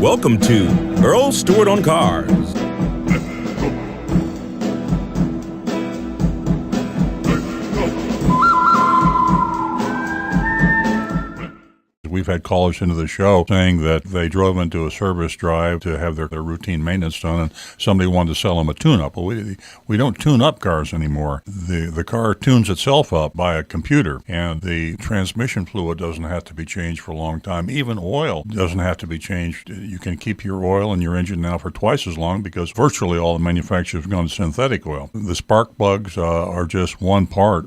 Welcome to Earl Stewart on Cars. We've had callers into the show saying that they drove into a service drive to have their routine maintenance done, and somebody wanted to sell them a tune-up. Well, we don't tune up cars anymore. The car tunes itself up by a computer, and the transmission fluid doesn't have to be changed for a long time. Even oil doesn't have to be changed. You can keep your oil in your engine now for twice as long because virtually all the manufacturers have gone to synthetic oil. The spark plugs are just one part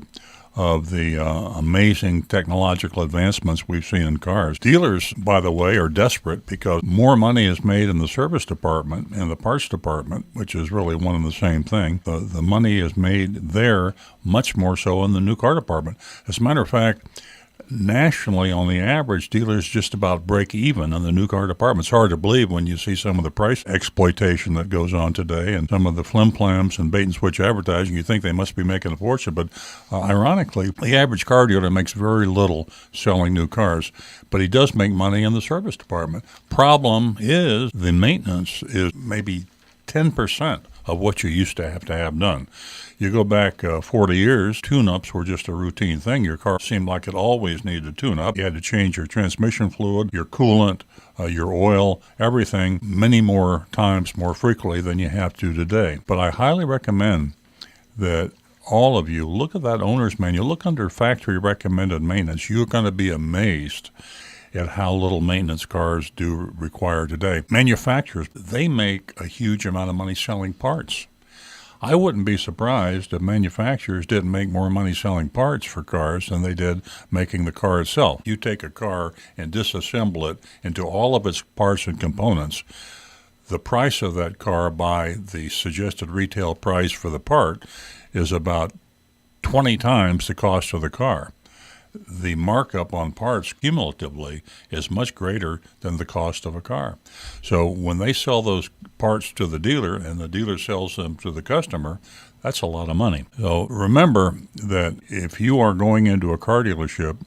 of the amazing technological advancements we've seen in cars. Dealers, by the way, are desperate because more money is made in the service department and the parts department, which is really one and the same thing. The money is made there much more so in the new car department. As a matter of fact, nationally, on the average, dealers just about break even in the new car department. It's hard to believe when you see some of the price exploitation that goes on today and some of the flim-flams and bait-and-switch advertising. You think they must be making a fortune, but ironically, the average car dealer makes very little selling new cars, but he does make money in the service department. Problem is the maintenance is maybe 10% of what you used to have done. You go back 40 years, tune-ups were just a routine thing. Your car seemed like it always needed a tune-up. You had to change your transmission fluid, your coolant, your oil, everything many more times more frequently than you have to today. But I highly recommend that all of you look at that owner's manual, look under factory recommended maintenance. You're going to be amazed at how little maintenance cars do require today. Manufacturers, they make a huge amount of money selling parts. I wouldn't be surprised if manufacturers didn't make more money selling parts for cars than they did making the car itself. You take a car and disassemble it into all of its parts and components, the price of that car by the suggested retail price for the part is about 20 times the cost of the car. The markup on parts cumulatively is much greater than the cost of a car. So when they sell those parts to the dealer and the dealer sells them to the customer, that's a lot of money. So remember that if you are going into a car dealership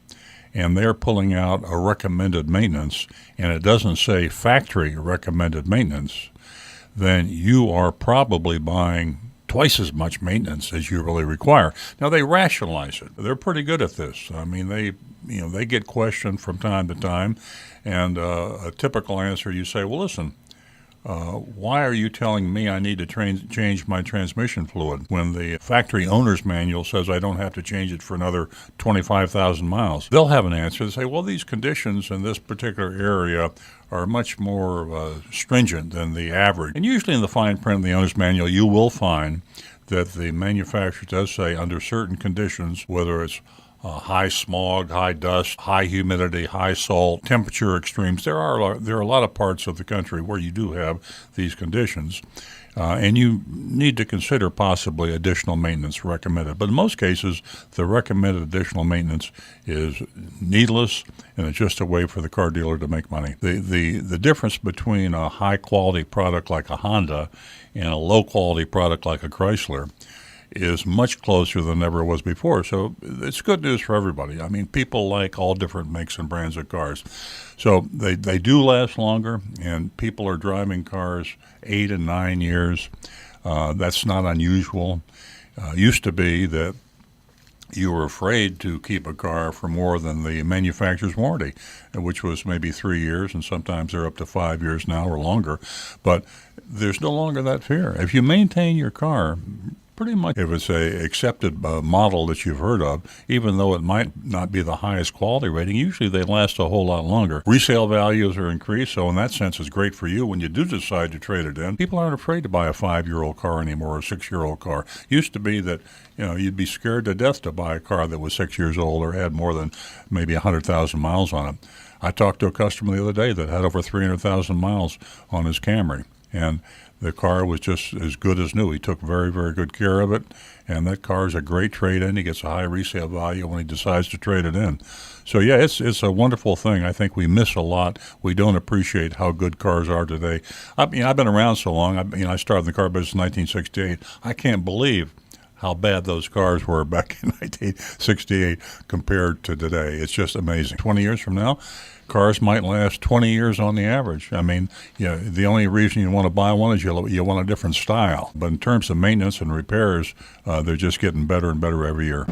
and they're pulling out a recommended maintenance and it doesn't say factory recommended maintenance, then you are probably buying twice as much maintenance as you really require. Now, they rationalize it. They're pretty good at this. I mean, they get questioned from time to time, and a typical answer, you say, well, listen, why are you telling me I need to change my transmission fluid when the factory owner's manual says I don't have to change it for another 25,000 miles? They'll have an answer. They say, well, these conditions in this particular area are much more stringent than the average. And usually in the fine print in the owner's manual, you will find that the manufacturer does say under certain conditions, whether it's high smog, high dust, high humidity, high salt, temperature extremes. There are a lot of parts of the country where you do have these conditions, and you need to consider possibly additional maintenance recommended. But in most cases, the recommended additional maintenance is needless, and it's just a way for the car dealer to make money. The difference between a high-quality product like a Honda and a low-quality product like a Chrysler is much closer than ever was before. So it's good news for everybody. I mean, people like all different makes and brands of cars. So they do last longer, and people are driving cars 8 and 9 years. That's not unusual. Used to be that you were afraid to keep a car for more than the manufacturer's warranty, which was maybe 3 years, and sometimes they're up to 5 years now or longer. But there's no longer that fear. If you maintain your car, pretty much if it's a accepted model that you've heard of, even though it might not be the highest quality rating, usually they last a whole lot longer. Resale values are increased, so in that sense it's great for you when you do decide to trade it in. People aren't afraid to buy a 5-year-old car anymore, or a 6-year-old car. Used to be that you'd be scared to death to buy a car that was 6 years old or had more than maybe 100,000 miles on it. I talked to a customer the other day that had over 300,000 miles on his Camry, and the car was just as good as new. He took very, very good care of it, and that car is a great trade-in. He gets a high resale value when he decides to trade it in. So, yeah, it's a wonderful thing. I think we miss a lot. We don't appreciate how good cars are today. I've been around so long. I started in the car business in 1968. I can't believe how bad those cars were back in 1968 compared to today. It's just amazing. 20 years from now, cars might last 20 years on the average. I mean, the only reason you want to buy one is you want a different style. But in terms of maintenance and repairs, they're just getting better and better every year.